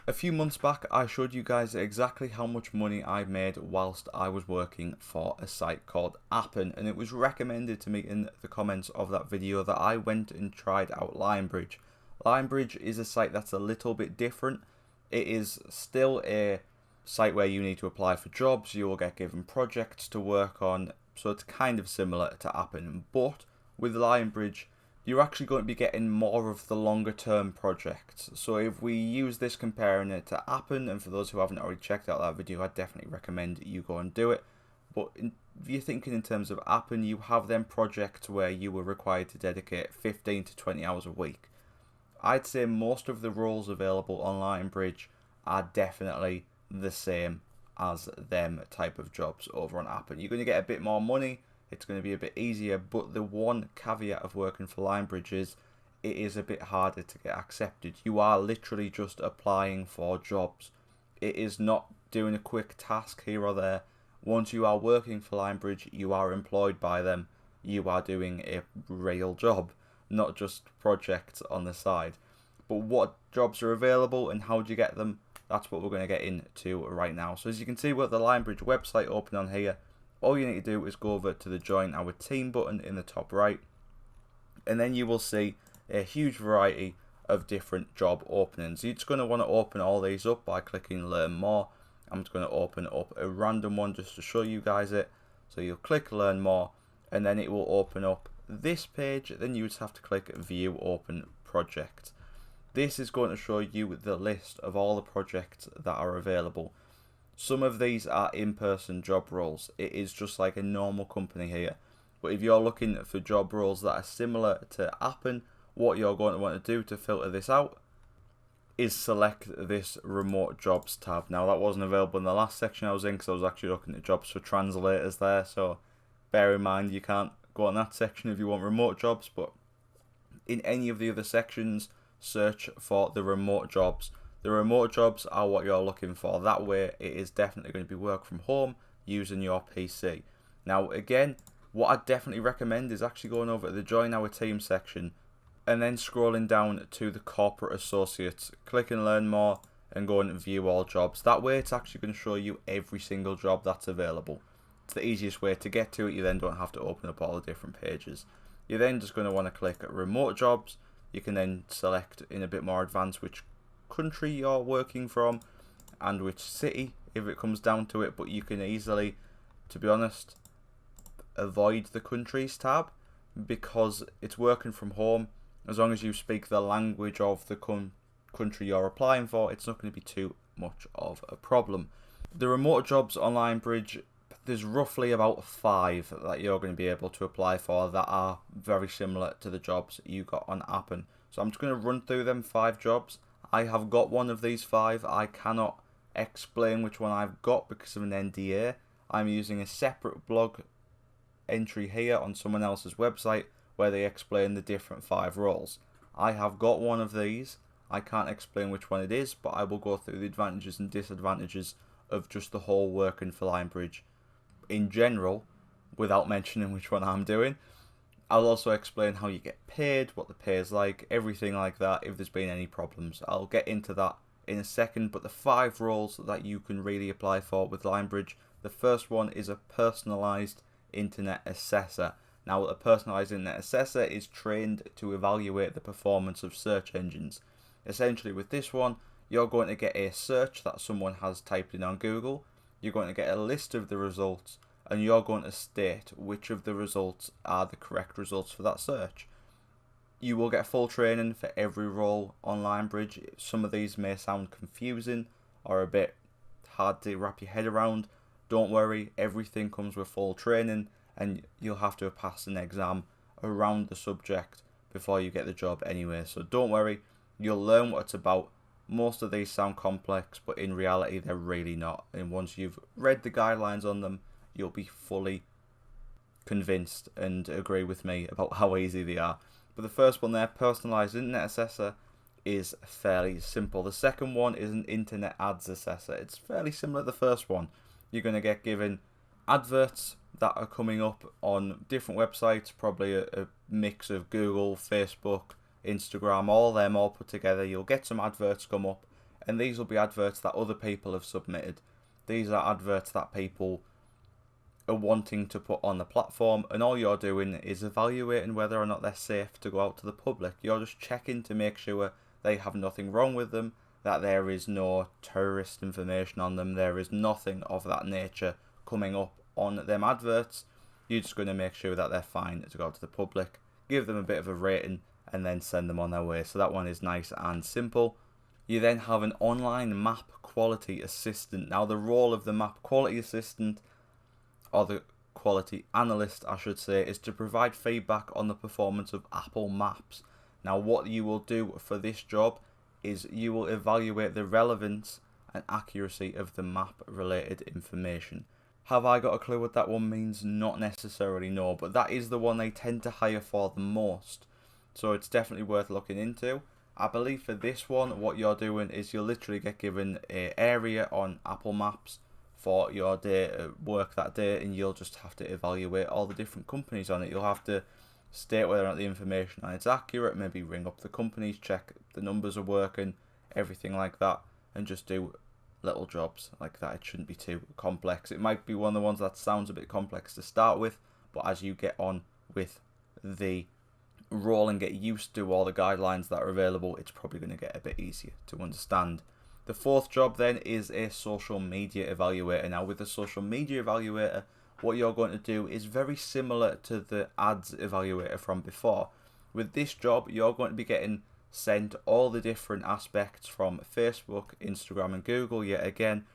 A few months back, I showed you guys exactly how much money I made whilst I was working for a site called Appen, and it was recommended to me in the comments of that video that I went and tried out Lionbridge. Lionbridge is a site that's a little bit different. It is still a site where you need to apply for jobs, you will get given projects to work on, so it's kind of similar to Appen, but with Lionbridge, you're actually going to be getting more of the longer term projects. So if we use this comparing it to Appen, and for those who haven't already checked out that video, I'd definitely recommend you go and do it. But if you're thinking in terms of Appen, you have them projects where you were required to dedicate 15 to 20 hours a week. I'd say most of the roles available on Lionbridge are definitely the same as them type of jobs over on Appen. You're going to get a bit more money, it's going to be a bit easier, but the one caveat of working for Lionbridge is it is a bit harder to get accepted. You are literally just applying for jobs. It is not doing a quick task here or there. Once you are working for Lionbridge, you are employed by them. You are doing a real job, not just projects on the side. But what jobs are available and how do you get them? That's what we're going to get into right now. So as you can see, we've got the Lionbridge website open on here. All you need to do is go over to the Join Our Team button in the top right, and then you will see a huge variety of different job openings. You're just going to want to open all these up by clicking Learn More. I'm just going to open up a random one just to show you guys it. So you'll click Learn More, and then it will open up this page. Then you just have to click View Open Project. This is going to show you the list of all the projects that are available. Some of these are in-person job roles. It is just like a normal company here. But if you're looking for job roles that are similar to Appen, what you're going to want to do to filter this out is select this Remote Jobs tab. Now that wasn't available in the last section I was in because I was actually looking at jobs for translators there. So bear in mind you can't go on that section if you want remote jobs. But in any of the other sections, search for the remote jobs. The remote jobs are what you're looking for. That way it is definitely going to be work from home using your PC. Now again, what I definitely recommend is actually going over to the Join Our Team section and then scrolling down to the Corporate Associates, clicking Learn More and going to View All Jobs. That way it's actually going to show you every single job that's available. It's the easiest way to get to it. You then don't have to open up all the different pages. You're then just going to want to click Remote Jobs. You can then select in a bit more advanced which country you're working from and which city if it comes down to it, but you can easily, to be honest, avoid the countries tab because it's working from home. As long as you speak the language of the country you're applying for, it's not going to be too much of a problem. The remote jobs on Lionbridge, there's roughly about 5 that you're going to be able to apply for that are very similar to the jobs you got on Appen. So I'm just going to run through them 5 jobs. I have got one of these 5. I cannot explain which one I've got because of an NDA. I'm using a separate blog entry here on someone else's website where they explain the different 5 roles. I have got one of these. I can't explain which one it is, but I will go through the advantages and disadvantages of just the whole working for Lionbridge in general without mentioning which one I'm doing. I'll also explain how you get paid, what the pay is like, everything like that, if there's been any problems. I'll get into that in a second, but the 5 roles that you can really apply for with Lionbridge, the first one is a personalised internet assessor. Now, a personalised internet assessor is trained to evaluate the performance of search engines. Essentially, with this one, you're going to get a search that someone has typed in on Google. You're going to get a list of the results, and you're going to state which of the results are the correct results for that search. You will get full training for every role on Lionbridge. Some of these may sound confusing or a bit hard to wrap your head around. Don't worry, everything comes with full training, and you'll have to pass an exam around the subject before you get the job anyway. So don't worry, you'll learn what it's about. Most of these sound complex, but in reality they're really not. And once you've read the guidelines on them, you'll be fully convinced and agree with me about how easy they are. But the first one there, personalised internet assessor, is fairly simple. The second one is an internet ads assessor. It's fairly similar to the first one. You're going to get given adverts that are coming up on different websites, probably a mix of Google, Facebook, Instagram, all them all put together. You'll get some adverts come up, and these will be adverts that other people have submitted. These are adverts that people are wanting to put on the platform, and all you're doing is evaluating whether or not they're safe to go out to the public. You're just checking to make sure they have nothing wrong with them, that there is no terrorist information on them, there is nothing of that nature coming up on them adverts. You're just going to make sure that they're fine to go out to the public, give them a bit of a rating, and then send them on their way. So that one is nice and simple. You then have an online map quality assistant. Now the role of the map quality assistant, or the quality analyst I should say, is to provide feedback on the performance of Apple Maps. Now what you will do for this job is you will evaluate the relevance and accuracy of the map related information. Have I got a clue what that one means? Not necessarily, no, but that is the one they tend to hire for the most. So it's definitely worth looking into. I believe for this one, what you're doing is you'll literally get given an area on Apple Maps for your day work that day, and you'll just have to evaluate all the different companies on it. You'll have to state whether or not the information on it's accurate, maybe ring up the companies, check the numbers are working, everything like that, and just do little jobs like that. It shouldn't be too complex. It might be one of the ones that sounds a bit complex to start with, but as you get on with the role and get used to all the guidelines that are available, it's probably going to get a bit easier to understand. The fourth job then is a social media evaluator. Now with the social media evaluator, what you're going to do is very similar to the ads evaluator from before. With this job, you're going to be getting sent all the different aspects from Facebook, Instagram and Google yet again.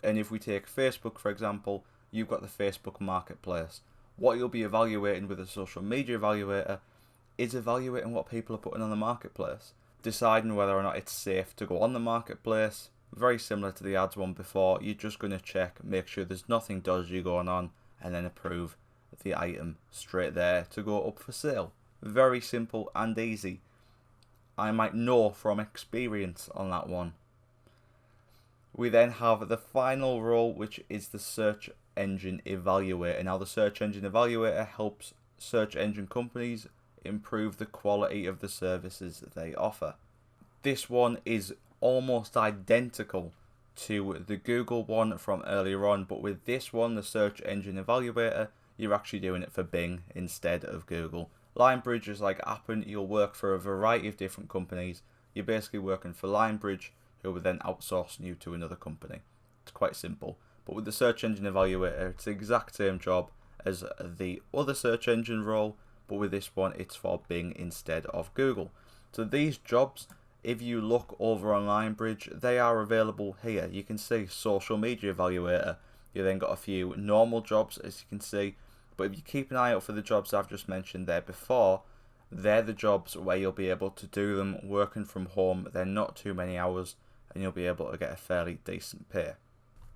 And if we take Facebook for example, you've got the Facebook marketplace. What you'll be evaluating with a social media evaluator is evaluating what people are putting on the marketplace, deciding whether or not it's safe to go on the marketplace. Very similar to the ads one before. You're just going to check, make sure there's nothing dodgy going on, and then approve the item straight there to go up for sale. Very simple and easy. I might know from experience on that one. We then have the final role, which is the search engine evaluator. Now the search engine evaluator helps search engine companies improve the quality of the services they offer. This one is almost identical to the Google one from earlier on, but with this one, the search engine evaluator, you're actually doing it for Bing instead of Google. Lionbridge is like Appen. You'll work for a variety of different companies. You're basically working for Lionbridge, who will then outsource you to another company. It's quite simple. But with the search engine evaluator, it's the exact same job as the other search engine role, but with this one, it's for Bing instead of Google. So these jobs, if you look over on Lionbridge, they are available here. You can see social media evaluator. You then got a few normal jobs, as you can see. But if you keep an eye out for the jobs I've just mentioned there before, they're the jobs where you'll be able to do them working from home. They're not too many hours, and you'll be able to get a fairly decent pay.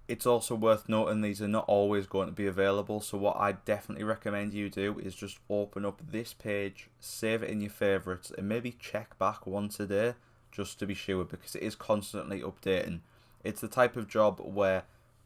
It's also worth noting these are not always going to be available, so what I definitely recommend you do is just open up this page, save it in your favourites, and maybe check back once a day just to be sure, because it is constantly updating. It's the type of job where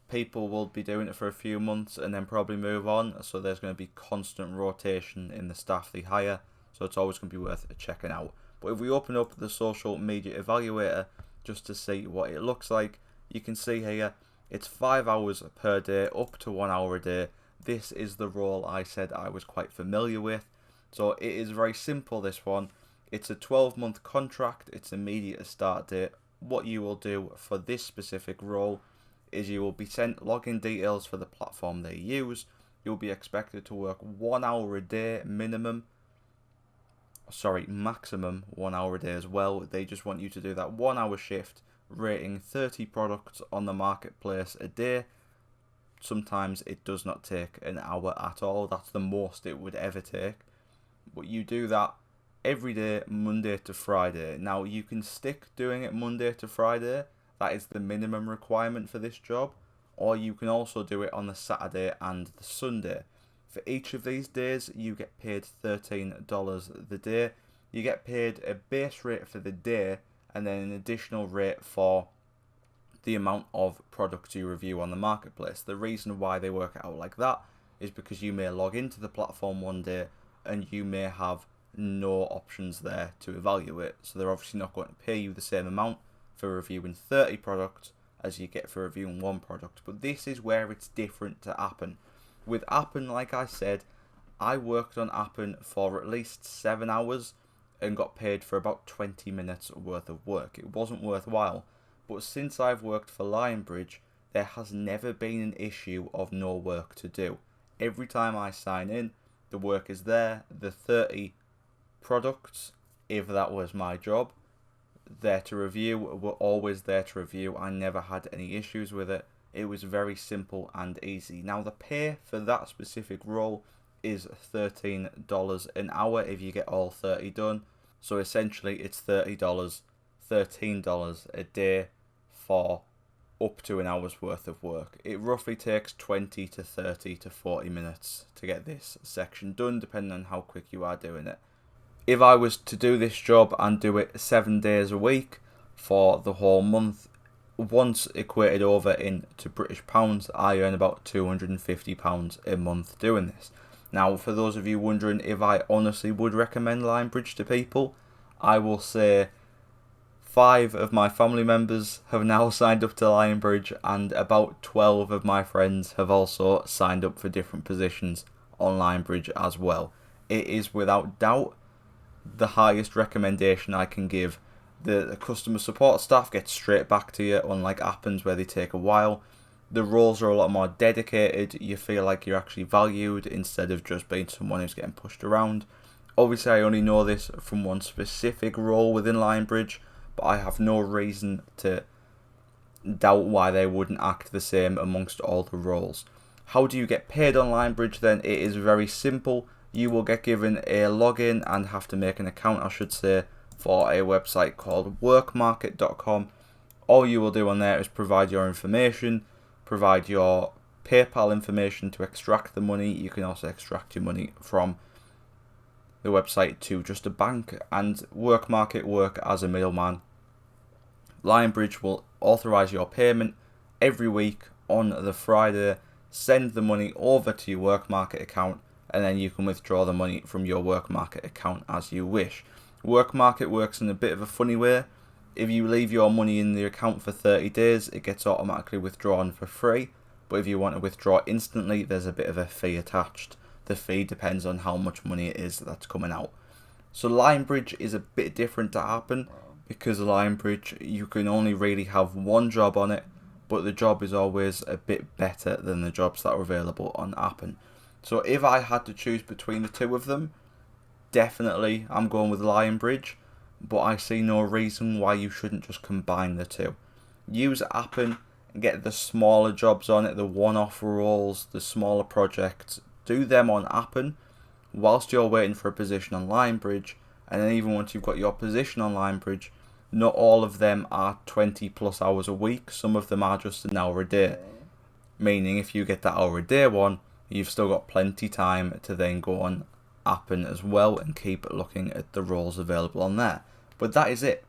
people will be doing it for a few months and then probably move on, so there's going to be constant rotation in the staff they hire, so it's always going to be worth checking out. But if we open up the social media evaluator just to see what it looks like, you can see here it's 5 hours per day, up to 1 hour a day. This is the role I said I was quite familiar with. So it is very simple, this one. It's a 12-month contract. It's immediate start date. What you will do for this specific role is you will be sent login details for the platform they use. You'll be expected to work 1 hour a day minimum. Maximum 1 hour a day as well. They just want you to do that 1 hour shift, rating 30 products on the marketplace a day. Sometimes it does not take an hour at all. That's the most it would ever take. But you do that every day, Monday to Friday. Now you can stick doing it Monday to Friday. That is the minimum requirement for this job. Or you can also do it on the Saturday and the Sunday. For each of these days, you get paid $13 the day. You get paid a base rate for the day, and then an additional rate for the amount of products you review on the marketplace. The reason why they work it out like that is because you may log into the platform one day and you may have no options there to evaluate. So they're obviously not going to pay you the same amount for reviewing 30 products as you get for reviewing one product. But this is where it's different to Appen. With Appen, like I said, I worked on Appen for at least 7 hours and got paid for about 20 minutes worth of work. It wasn't worthwhile. But since I've worked for Lionbridge, there has never been an issue of no work to do. Every time I sign in, the work is there. The 30 products, if that was my job, there to review, were always there to review. I never had any issues with it. It was very simple and easy. Now the pay for that specific role is $13 an hour if you get all 30 done. So essentially it's $30, $13 a day for up to an hour's worth of work. It roughly takes 20 to 30 to 40 minutes to get this section done, depending on how quick you are doing it. If I was to do this job and do it 7 days a week for the whole month, once equated over into British pounds, I earn about £250 a month doing this. Now, for those of you wondering if I honestly would recommend Lionbridge to people, I will say 5 of my family members have now signed up to Lionbridge, and about 12 of my friends have also signed up for different positions on Lionbridge as well. It is without doubt the highest recommendation I can give. The customer support staff gets straight back to you, unlike Appens where they take a while. The roles are a lot more dedicated. You feel like you're actually valued instead of just being someone who's getting pushed around. Obviously, I only know this from one specific role within Lionbridge, but I have no reason to doubt why they wouldn't act the same amongst all the roles. How do you get paid on Lionbridge then? It is very simple. You will get given a login and have to make an account, I should say, for a website called workmarket.com. All you will do on there is provide your information, provide your PayPal information to extract the money. You can also extract your money from the website to just a bank, and Workmarket work as a middleman. Lionbridge will authorize your payment every week on the Friday, send the money over to your Workmarket account, and then you can withdraw the money from your Workmarket account as you wish. Workmarket works in a bit of a funny way. If you leave your money in the account for 30 days, it gets automatically withdrawn for free. But if you want to withdraw instantly, there's a bit of a fee attached. The fee depends on how much money it is that's coming out. So Lionbridge is a bit different to Appen, because Lionbridge, you can only really have one job on it, but the job is always a bit better than the jobs that are available on Appen. So if I had to choose between the two of them, definitely I'm going with Lionbridge, but I see no reason why you shouldn't just combine the two. Use Appen and get the smaller jobs on it, the one-off roles, the smaller projects. Do them on Appen whilst you're waiting for a position on Lionbridge, and then even once you've got your position on Lionbridge, not all of them are 20 plus hours a week. Some of them are just an hour a day. Meaning if you get that hour a day one, you've still got plenty time to then go on Appen as well and keep looking at the roles available on there. But that is it.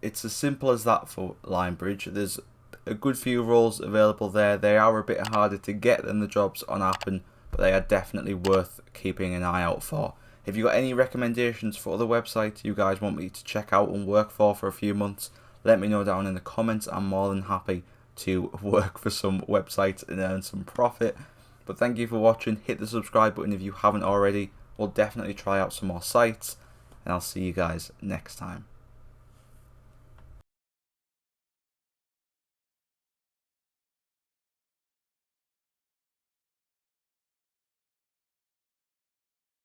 It's as simple as that for Lionbridge. There's a good few roles available there. They are a bit harder to get than the jobs on Appen, but they are definitely worth keeping an eye out for. If you've got any recommendations for other websites you guys want me to check out and work for a few months, let me know down in the comments. I'm more than happy to work for some websites and earn some profit. But thank you for watching. Hit the subscribe button if you haven't already. We'll definitely try out some more sites, and I'll see you guys next time.